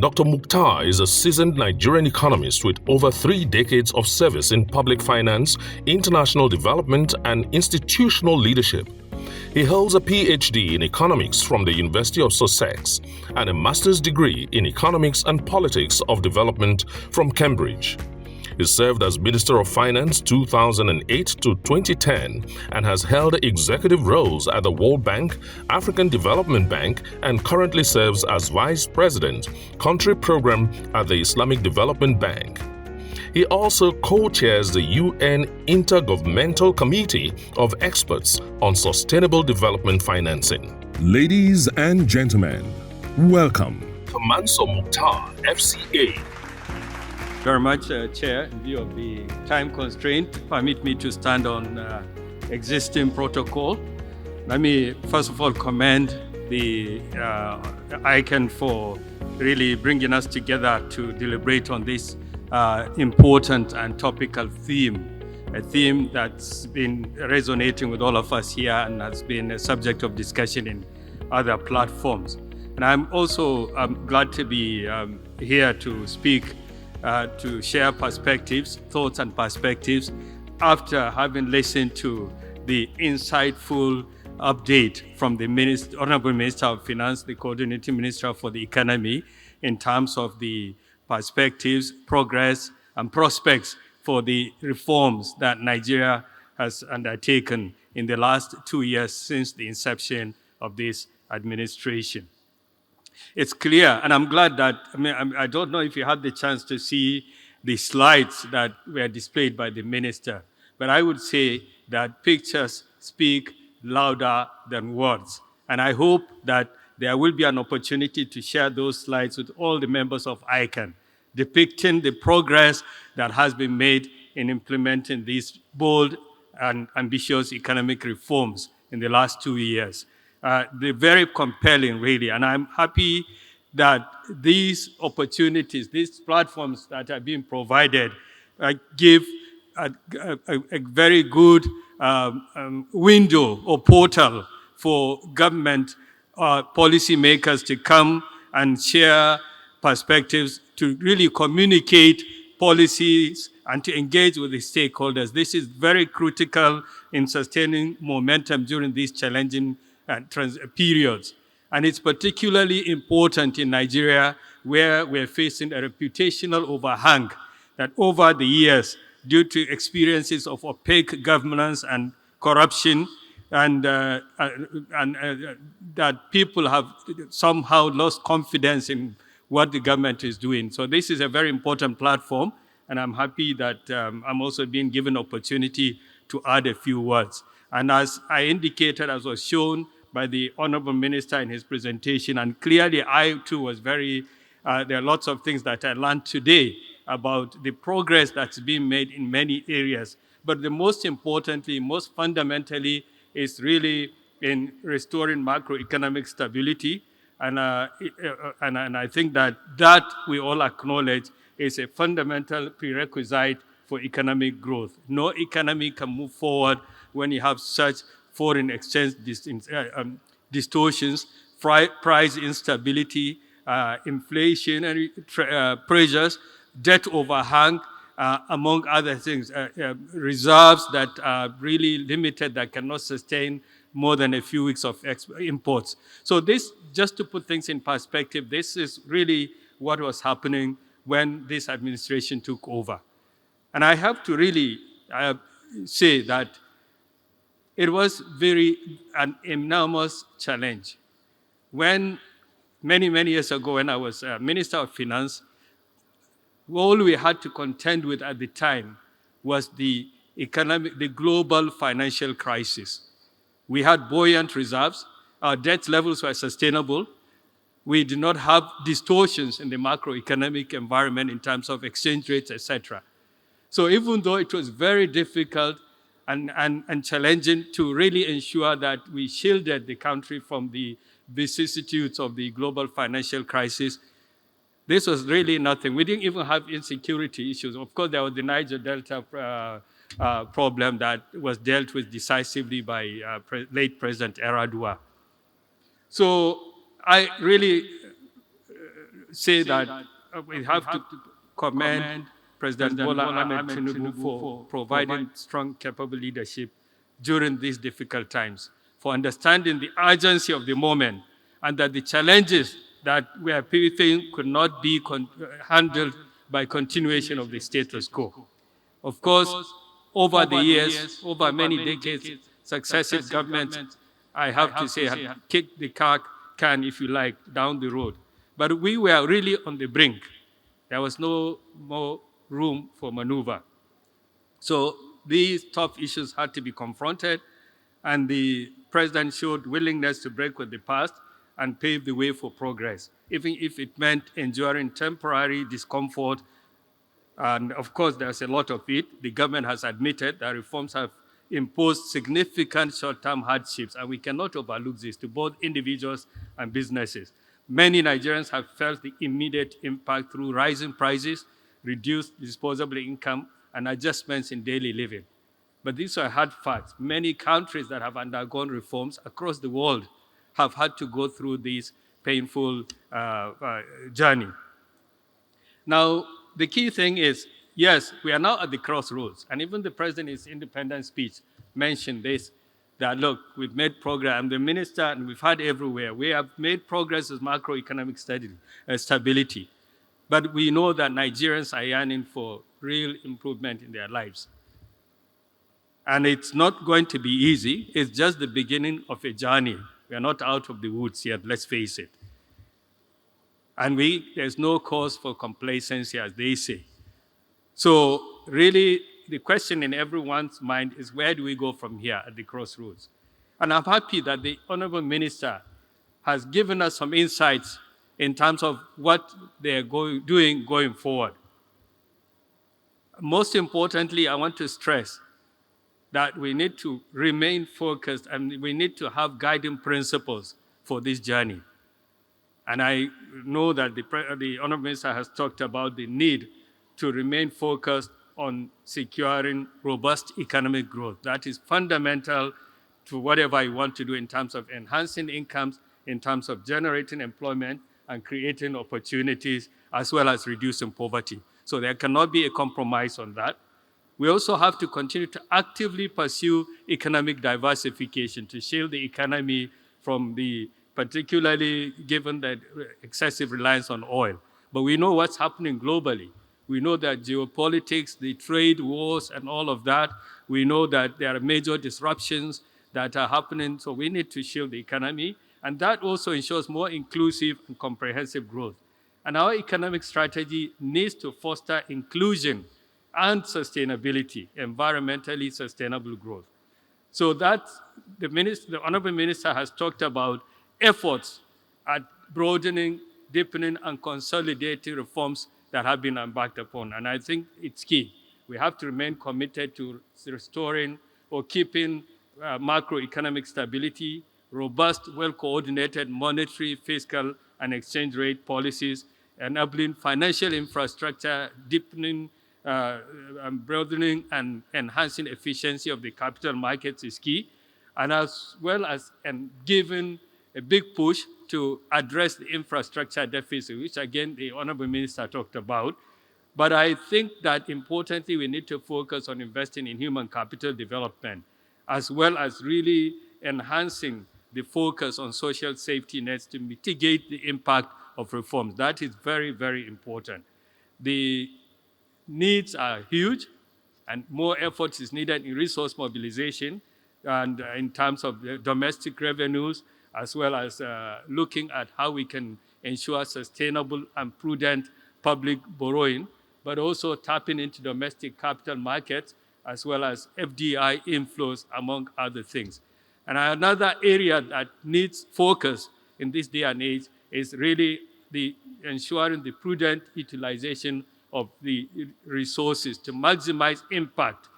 Dr. Muhtar is a seasoned Nigerian economist with over 3 decades of service in public finance, international development, and institutional leadership. He holds a PhD in economics from the University of Sussex and a master's degree in economics and politics of development from Cambridge. He served as Minister of Finance 2008 to 2010 and has held executive roles at the World Bank, African Development Bank, and currently serves as Vice President, Country Program at the Islamic Development Bank. He also co-chairs the UN Intergovernmental Committee of Experts on Sustainable Development Financing. Ladies and gentlemen, welcome to Mansur Muhtar, FCA. Very much, Chair. In view of the time constraint, permit me to stand on existing protocol. Let me first of all commend the ICAN for really bringing us together to deliberate on this important and topical theme, a theme that's been resonating with all of us here and has been a subject of discussion in other platforms. And I'm also glad to be here to speak, to share perspectives, thoughts and perspectives after having listened to the insightful update from the Honorable Minister of Finance, the Coordinating Minister for the Economy, in terms of the perspectives, progress, and prospects for the reforms that Nigeria has undertaken in the last 2 years since the inception of this administration. It's clear, and I'm glad that, I don't know if you had the chance to see the slides that were displayed by the minister, but I would say that pictures speak louder than words. And I hope that there will be an opportunity to share those slides with all the members of ICAN, depicting the progress that has been made in implementing these bold and ambitious economic reforms in the last 2 years. They're very compelling, really, and I'm happy that these opportunities, these platforms that are being provided give a very good window or portal for government policymakers to come and share perspectives, to really communicate policies and to engage with the stakeholders. This is very critical in sustaining momentum during these challenging periods. And it's particularly important in Nigeria, where we're facing a reputational overhang that over the years, due to experiences of opaque governance and corruption, and that people have somehow lost confidence in what the government is doing. So this is a very important platform, and I'm happy that I'm also being given opportunity to add a few words. And as I indicated, as was shown by the Honorable Minister in his presentation, and clearly I too was there are lots of things that I learned today about the progress that's been made in many areas. But the most importantly, most fundamentally, is really in restoring macroeconomic stability. And I think that we all acknowledge is a fundamental prerequisite for economic growth. No economy can move forward when you have such foreign exchange distortions, price instability, inflationary pressures, debt overhang, among other things, reserves that are really limited, that cannot sustain more than a few weeks of imports. So this, just to put things in perspective, this is really what was happening when this administration took over. And I have to really say that it was an enormous challenge. When many years ago, when I was Minister of Finance, all we had to contend with at the time was the global financial crisis. We had buoyant reserves, our debt levels were sustainable, we did not have distortions in the macroeconomic environment in terms of exchange rates, etc. So even though it was very difficult and challenging to really ensure that we shielded the country from the vicissitudes of the global financial crisis, this was really nothing. We didn't even have insecurity issues. Of course, there was the Niger Delta problem that was dealt with decisively by late President Yar'Adua. So I really say that we have to commend President Bola Ahmed Tinubu for providing strong, capable leadership during these difficult times, for understanding the urgency of the moment, and that the challenges that we are facing could not be handled by continuation of the status quo. Of course, over the years, over many decades, successive governments, I have to say, have kicked the can, if you like, down the road. But we were really on the brink. There was no more room for maneuver. So these tough issues had to be confronted, and the president showed willingness to break with the past and pave the way for progress, even if it meant enduring temporary discomfort. And of course, there's a lot of it. The government has admitted that reforms have imposed significant short-term hardships, and we cannot overlook this to both individuals and businesses. Many Nigerians have felt the immediate impact through rising prices, reduced disposable income, and adjustments in daily living. But these are hard facts. Many countries that have undergone reforms across the world have had to go through this painful journey. Now, the key thing is, yes, we are now at the crossroads. And even the president in his independence speech mentioned this, that look, we've made progress. I'm the minister, and we've had everywhere. We have made progress with macroeconomic stability. But we know that Nigerians are yearning for real improvement in their lives. And it's not going to be easy. It's just the beginning of a journey. We are not out of the woods yet, let's face it. And there's no cause for complacency, as they say. So really, the question in everyone's mind is, where do we go from here at the crossroads? And I'm happy that the Honorable Minister has given us some insights in terms of what they're doing going forward. Most importantly, I want to stress that we need to remain focused, and we need to have guiding principles for this journey. And I know that the Honorable Minister has talked about the need to remain focused on securing robust economic growth. That is fundamental to whatever you want to do in terms of enhancing incomes, in terms of generating employment and creating opportunities, as well as reducing poverty. So there cannot be a compromise on that. We also have to continue to actively pursue economic diversification to shield the economy from particularly given that excessive reliance on oil. But we know what's happening globally. We know that geopolitics, the trade wars, and all of that, we know that there are major disruptions that are happening, so we need to shield the economy, and that also ensures more inclusive and comprehensive growth. And our economic strategy needs to foster inclusion and sustainability, environmentally sustainable growth. So that the Honorable Minister has talked about efforts at broadening, deepening, and consolidating reforms that have been embarked upon. And I think it's key. We have to remain committed to restoring or keeping macroeconomic stability, robust, well-coordinated monetary, fiscal, and exchange rate policies, enabling financial infrastructure, deepening, broadening, and enhancing efficiency of the capital markets is key, and as well as giving a big push to address the infrastructure deficit, which again the Honorable Minister talked about. But I think that importantly, we need to focus on investing in human capital development, as well as really enhancing the focus on social safety nets to mitigate the impact of reforms. That is very, very important. The needs are huge, and more effort is needed in resource mobilization and in terms of domestic revenues, as well as looking at how we can ensure sustainable and prudent public borrowing, but also tapping into domestic capital markets, as well as FDI inflows, among other things. And another area that needs focus in this day and age is really ensuring the prudent utilization of the resources to maximize impact.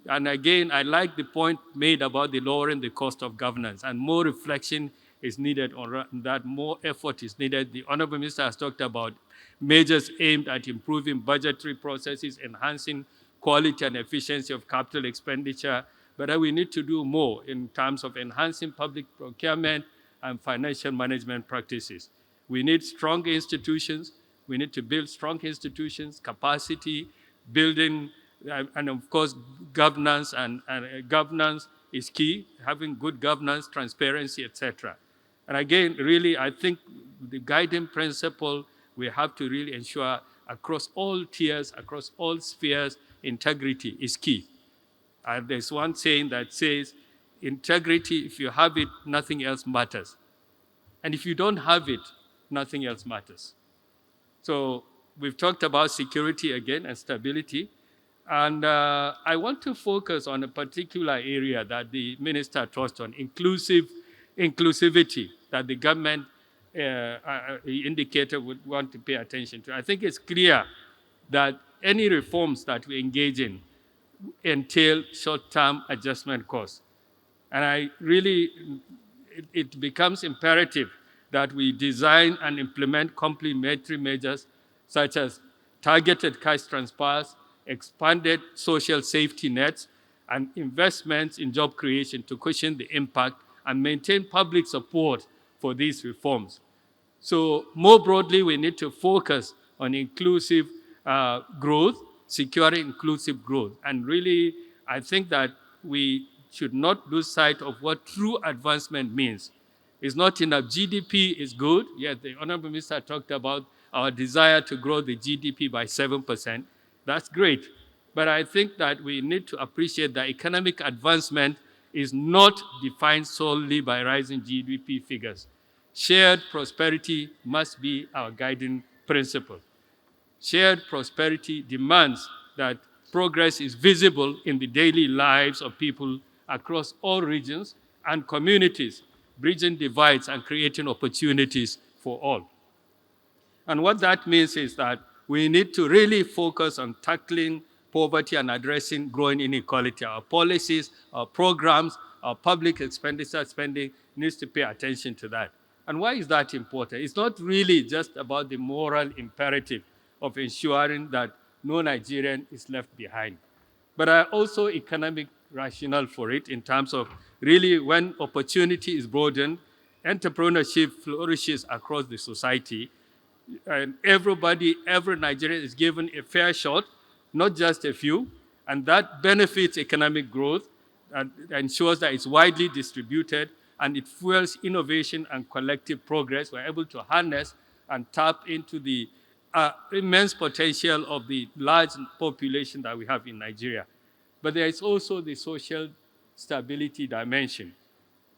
And again, I like the point made about the lowering the cost of governance, and more reflection is needed on that, more effort is needed. The Honorable Minister has talked about measures aimed at improving budgetary processes, enhancing quality and efficiency of capital expenditure, but we need to do more in terms of enhancing public procurement and financial management practices. We need strong institutions. We need to build strong institutions, capacity, building, and of course, governance. And governance is key, having good governance, transparency, etc. And again, really, I think the guiding principle we have to really ensure across all tiers, across all spheres, integrity is key. There's one saying that says, integrity, if you have it, nothing else matters. And if you don't have it, nothing else matters. So we've talked about security again and stability. And I want to focus on a particular area that the minister touched on, inclusivity, that the government indicator would want to pay attention to. I think it's clear that any reforms that we engage in entail short-term adjustment costs. And it becomes imperative that we design and implement complementary measures such as targeted cash transfers, expanded social safety nets, and investments in job creation to cushion the impact and maintain public support for these reforms. So more broadly, we need to focus on inclusive growth, securing inclusive growth. And really, I think that we should not lose sight of what true advancement means. It's not enough. GDP is good. Yes, the Honorable Minister talked about our desire to grow the GDP by 7%. That's great. But I think that we need to appreciate that economic advancement is not defined solely by rising GDP figures. Shared prosperity must be our guiding principle. Shared prosperity demands that progress is visible in the daily lives of people across all regions and communities, bridging divides and creating opportunities for all. And what that means is that we need to really focus on tackling poverty and addressing growing inequality. Our policies, our programs, our public expenditure spending needs to pay attention to that. And why is that important? It's not really just about the moral imperative of ensuring that no Nigerian is left behind, but also economic rationale for it in terms of really when opportunity is broadened, entrepreneurship flourishes across the society, and every Nigerian is given a fair shot, not just a few, and that benefits economic growth and ensures that it's widely distributed and it fuels innovation and collective progress. We're able to harness and tap into the immense potential of the large population that we have in Nigeria. But there is also the social stability dimension.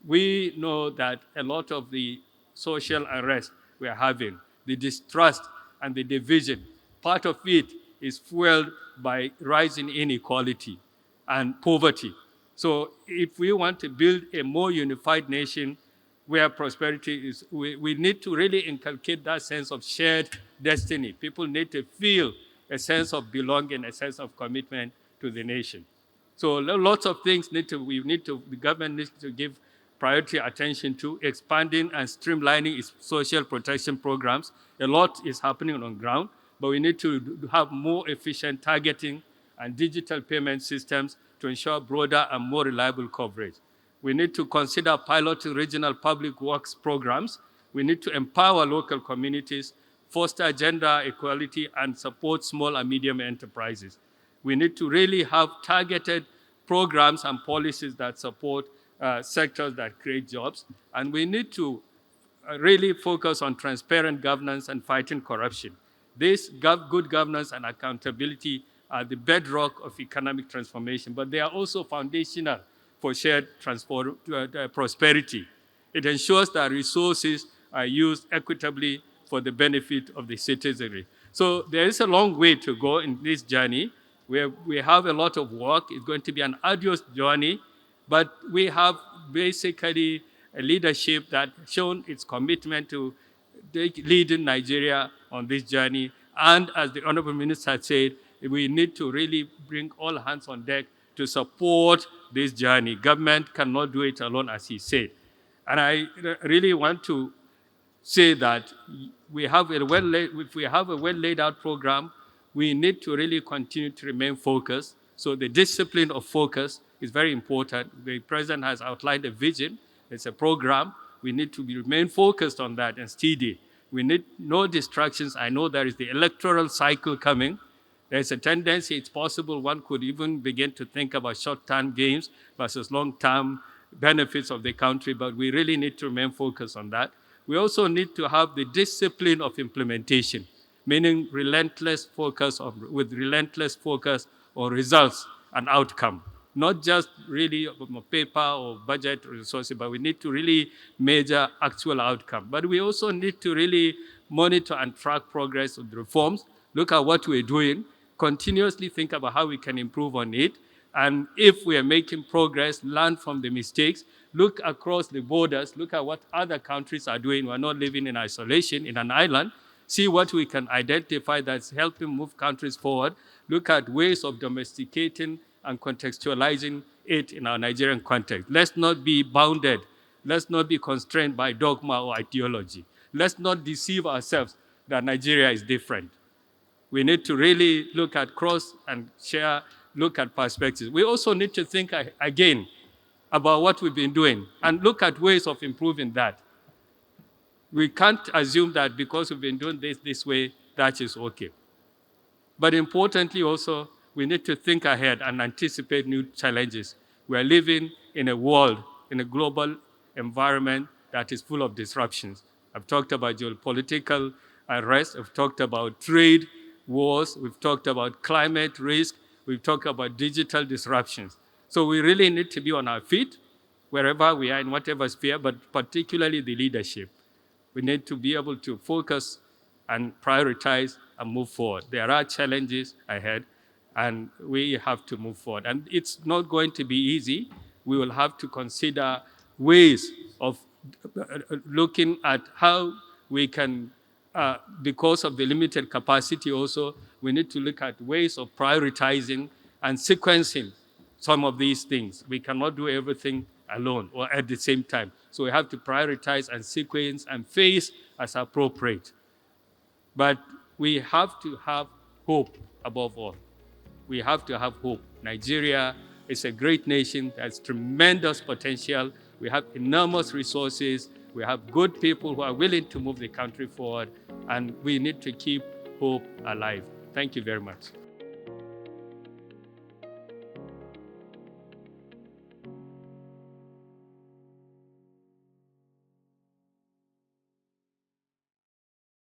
We know that a lot of the social unrest we're having, the distrust and the division, part of it is fueled by rising inequality and poverty. So if we want to build a more unified nation where prosperity is, we need to really inculcate that sense of shared destiny. People need to feel a sense of belonging, a sense of commitment to the nation. So lots of things the government needs to give priority attention to, expanding and streamlining its social protection programs. A lot is happening on ground, but we need to have more efficient targeting and digital payment systems to ensure broader and more reliable coverage. We need to consider piloting regional public works programs. We need to empower local communities, foster gender equality, and support small and medium enterprises. We need to really have targeted programs and policies that support sectors that create jobs. And we need to really focus on transparent governance and fighting corruption. This good governance and accountability are the bedrock of economic transformation, but they are also foundational for shared prosperity. It ensures that resources are used equitably for the benefit of the citizenry. So there is a long way to go in this journey. We have a lot of work. It's going to be an arduous journey, but we have basically a leadership that has shown its commitment to leading Nigeria on this journey. And as the Honorable Minister said, we need to really bring all hands on deck to support this journey. Government cannot do it alone, as he said. And I really want to say that if we have a well laid out program, we need to really continue to remain focused. So the discipline of focus is very important. The President has outlined a vision. It's a program. We need to remain focused on that and steady We need no distractions. I know there is the electoral cycle coming. There's a tendency, it's possible one could even begin to think about short-term gains versus long-term benefits of the country, but we really need to remain focused on that. We also need to have the discipline of implementation, meaning with relentless focus on results and outcome. Not just really on paper or budget resources, but we need to really measure actual outcome. But we also need to really monitor and track progress of the reforms, look at what we're doing, continuously think about how we can improve on it. And if we are making progress, learn from the mistakes, look across the borders, look at what other countries are doing. We're not living in isolation, in an island. See what we can identify that's helping move countries forward. Look at ways of domesticating and contextualizing it in our Nigerian context. Let's not be bounded. Let's not be constrained by dogma or ideology. Let's not deceive ourselves that Nigeria is different. We need to really look at cross and share, look at perspectives. We also need to think again about what we've been doing and look at ways of improving that. We can't assume that because we've been doing this way, that is okay. But importantly also, we need to think ahead and anticipate new challenges. We are living in a world, in a global environment that is full of disruptions. I've talked about geopolitical unrest, I've talked about trade wars, we've talked about climate risk, we've talked about digital disruptions. So we really need to be on our feet wherever we are in whatever sphere, but particularly the leadership. We need to be able to focus and prioritize and move forward. There are challenges ahead, and we have to move forward. And it's not going to be easy. We will have to consider ways of looking at how we can, because of the limited capacity also, we need to look at ways of prioritizing and sequencing some of these things. We cannot do everything alone or at the same time. So we have to prioritize and sequence and phase as appropriate. But we have to have hope above all. We have to have hope. Nigeria is a great nation that has tremendous potential. We have enormous resources. We have good people who are willing to move the country forward, and we need to keep hope alive. Thank you very much.